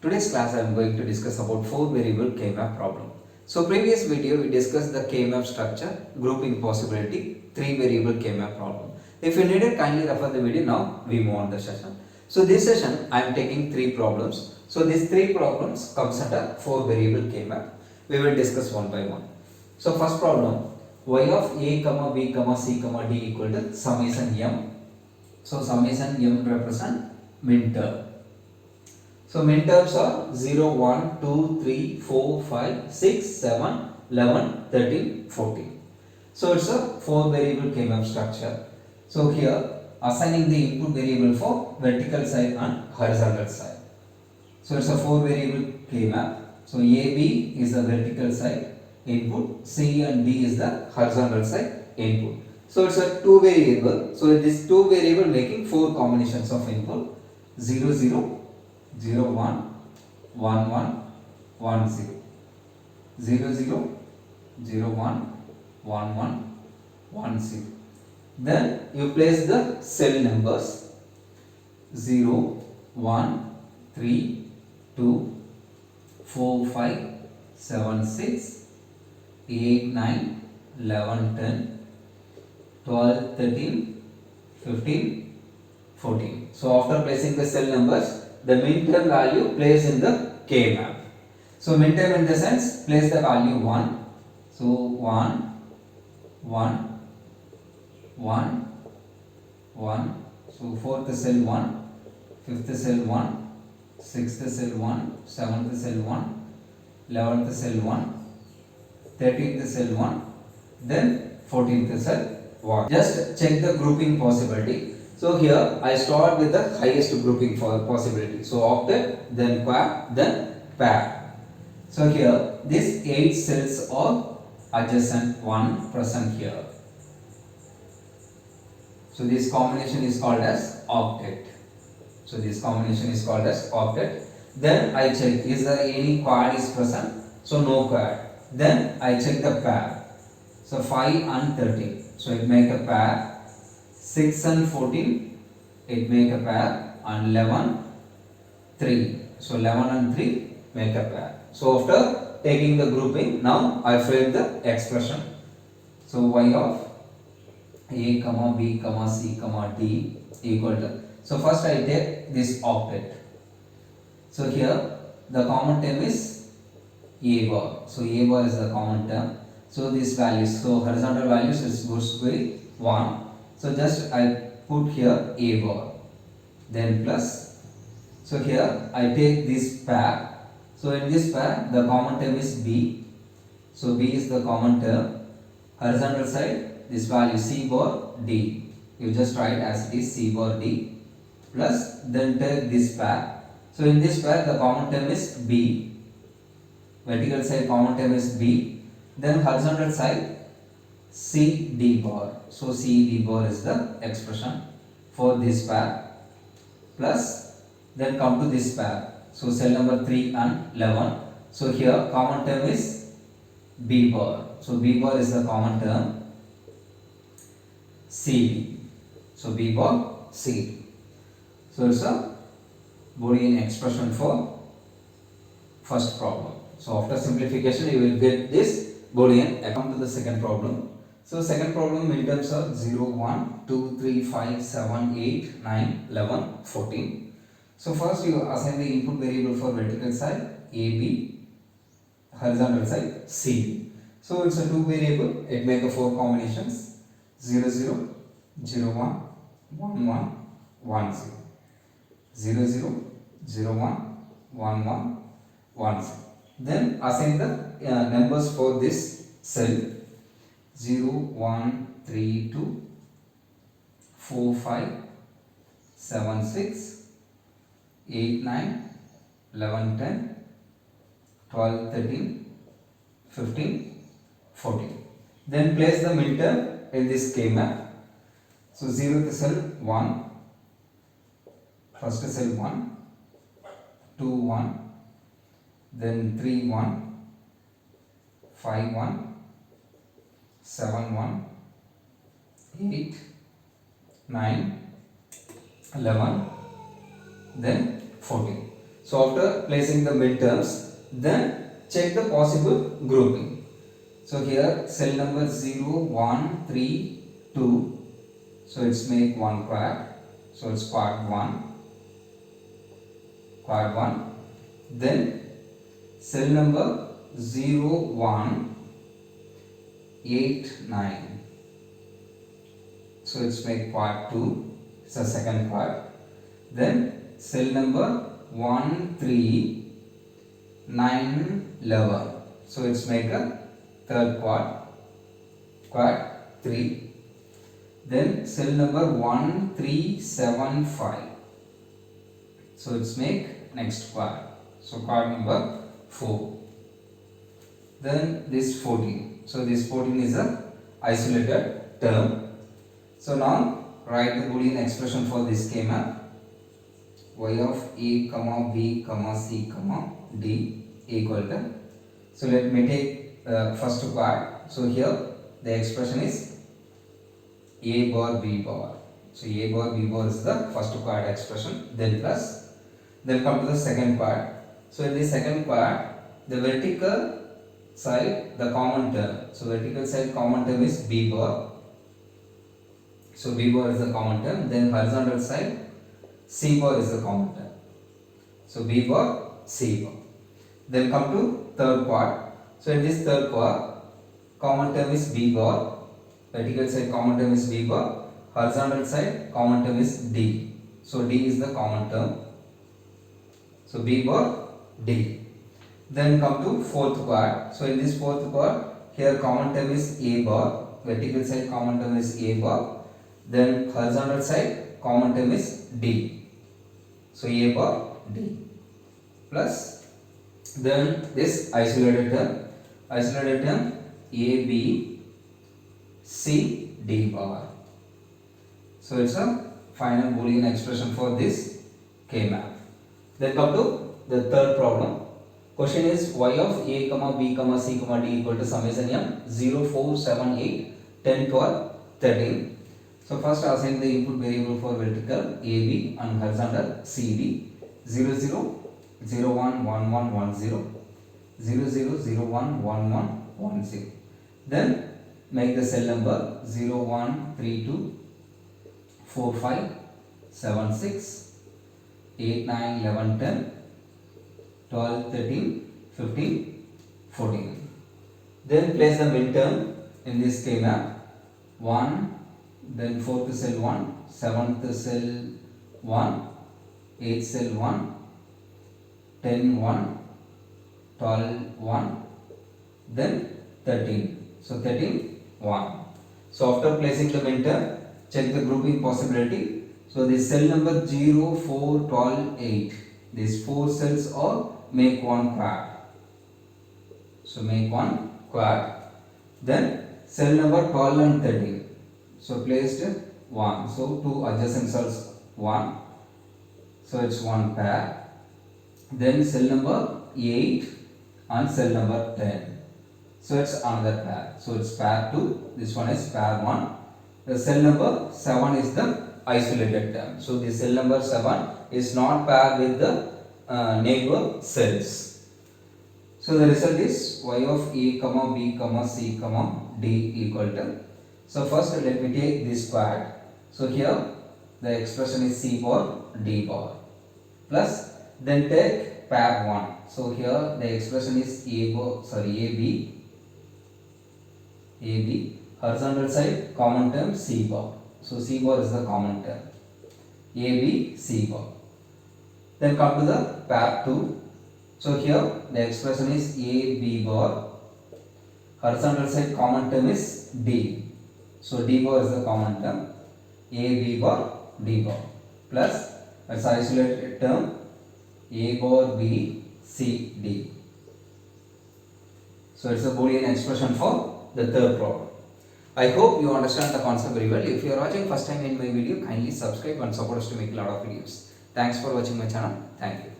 Today's class I am going to discuss about 4 variable K-map problem. So previous video we discussed the K-map structure, grouping possibility, 3 variable K-map problem. If you need it, kindly refer the video. Now we move on the session. So this session I am taking 3 problems. So these 3 problems comes under 4 variable K-map. We will discuss one by one. So first problem, y of a comma b comma c comma d equal to summation m. So summation m represent min term. So min terms are 0, 1, 2, 3, 4, 5, 6, 7, 11, 13, 14. So it's a 4 variable K-map structure. So here assigning the input variable for vertical side and horizontal side. So it's a 4 variable K-map. So AB is the vertical side input, C and D is the horizontal side input. So it's a 2 variable. So this 2 variable making 4 combinations of input 0, 0, 0 1 1 1 1 0 0 0 0 1 1 1 1 0. Then you place the cell numbers 0 1 3 2 4 5 7 6 8 9 11 10 12 13 15 14. So after placing the cell numbers, the minterm value placed in the K map. So minterm in the sense place the value 1. So 1 1 1 1. So fourth cell 1, fifth cell 1, sixth cell 1, seventh cell 1, 11th cell 1, 13th cell 1, then 14th cell 1. Just check the grouping possibility. So here I start with the highest grouping for possibility. So octet, then quad, then pair. So here these 8 cells are adjacent, one present here. So this combination is called as octet. So this combination is called as octet. Then I check is there any quad is present. So no quad. Then I check the pair. So 5 and 13. So it make a pair. 6 and 14 it make a pair, and 11 3. So 11 and 3 make a pair. So after taking the grouping, now I frame the expression. So y of a comma b comma c comma d equal to, so first I take this octet. So here the common term is a bar. So a bar is the common term. So these values, so horizontal values is goes to be 1. So just I put here a bar, then plus. So here I take this pair. So in this pair the common term is b. So b is the common term. Horizontal side this value c bar d. You just write as it is c bar d, plus then take this pair. So in this pair the common term is b. Vertical side common term is b. Then horizontal side C D bar. So C D bar is the expression for this pair, plus then come to this pair. So cell number 3 and 11. So here common term is B bar. So B bar is the common term C D. So B bar C D. So it's a Boolean expression for first problem. So after simplification you will get this Boolean. Come to the second problem. So second problem minterms are 0, 1, 2, 3, 5, 7, 8, 9, 11, 14. So first you assign the input variable for vertical side AB, horizontal side CD. So it's a 2 variable, it make a 4 combinations 0, 0, 0, 1, 1, 1, 1, 0. 0, 0, 0, 1, 1, 1, 1, 0. Then assign the numbers for this cell 0, 1, 3, 2, 4, 5, 7, 6, 8, 9, 11, 10, 12, 13, 15, 14. Then place the minterm in this K map. So 0th cell 1, first cell 1, 2, 1, then 3, 1, 5, 1, 7, 1, 8, 9, 11, then 14. So after placing the midterms, then check the possible grouping. So here cell number 0, 1, 3, 2. So it's make one quad. So it's quad 1. Quad 1. Then cell number 0, 1, 8, 9. So it's make quad 2. It's a second quad. Then cell number 1, 3, 9, 11. So it's make a third quad. Quad 3. Then cell number 1, 3, 7, 5. So it's make next quad. So quad number 4. Then this 14. So this 14 is a isolated term. So now write the Boolean expression for this K-map. Y of A, comma B, comma C, comma D equal to. So let me take first part. So here the expression is A bar B bar. So A bar B bar is the first part expression. Then plus. Then come to the second part. So in the second part, the vertical side, the common term. So vertical side common term is B bar. So B bar is the common term. Then horizontal side, C bar is the common term. So B bar, C bar. Then come to third part. So in this third part, common term is B bar. Vertical side common term is B bar. Horizontal side common term is D. So D is the common term. So B bar, D. Then come to fourth part. So in this fourth part, here common term is A bar. Vertical side common term is A bar. Then horizontal side common term is D. So A bar, D. Plus then this isolated term A, B, C, D bar. So it's a final Boolean expression for this K-map. Then come to the third problem. Question is y of A, comma B, comma C, comma D equal to summation m 0, 4, 7, 8, 10, 12, 13. So first assign the input variable for vertical AB and horizontal CD 0, 0, 0, 1, 1, 1, 1, 0, 0, 0, 0, 1, 1, 1, 1, 0. Then make the cell number 0, 1, 3, 2, 4, 5, 7, 6, 8, 9, 11, 10, 12, 13, 15, 14. Then place the midterm in this K-map. 1, then 4th cell 1, 7th cell 1, 8th cell 1, 10, 1, 12, 1, then 13. So 13, 1. So after placing the midterm, check the grouping possibility. So this cell number 0, 4, 12, 8. These 4 cells are make one quad. So make one quad. Then cell number 12 and 13. So placed 1. So 2 adjacent cells 1. So it's one pair. Then cell number 8 and cell number 10. So it's another pair. So it's pair 2. This one is pair 1. The cell number 7 is the isolated term. So the cell number 7 is not paired with the neighbor cells. So the result is y of A, comma B, comma C, comma D equal to. So first let me take this quad. So here the expression is C bar, D bar. Plus then take pair 1. So here the expression is AB. Horizontal side common term C bar. So C bar is the common term. AB, C bar. Then come to the pair 2. So here the expression is AB bar. Horizontal side common term is D. So D bar is the common term. AB bar, D bar. Plus its isolated term A bar, B, C, D. So it's a Boolean expression for the third problem. I hope you understand the concept very well. If you are watching first time in my video, kindly subscribe and support us to make a lot of videos. Thanks for watching my channel. Thank you.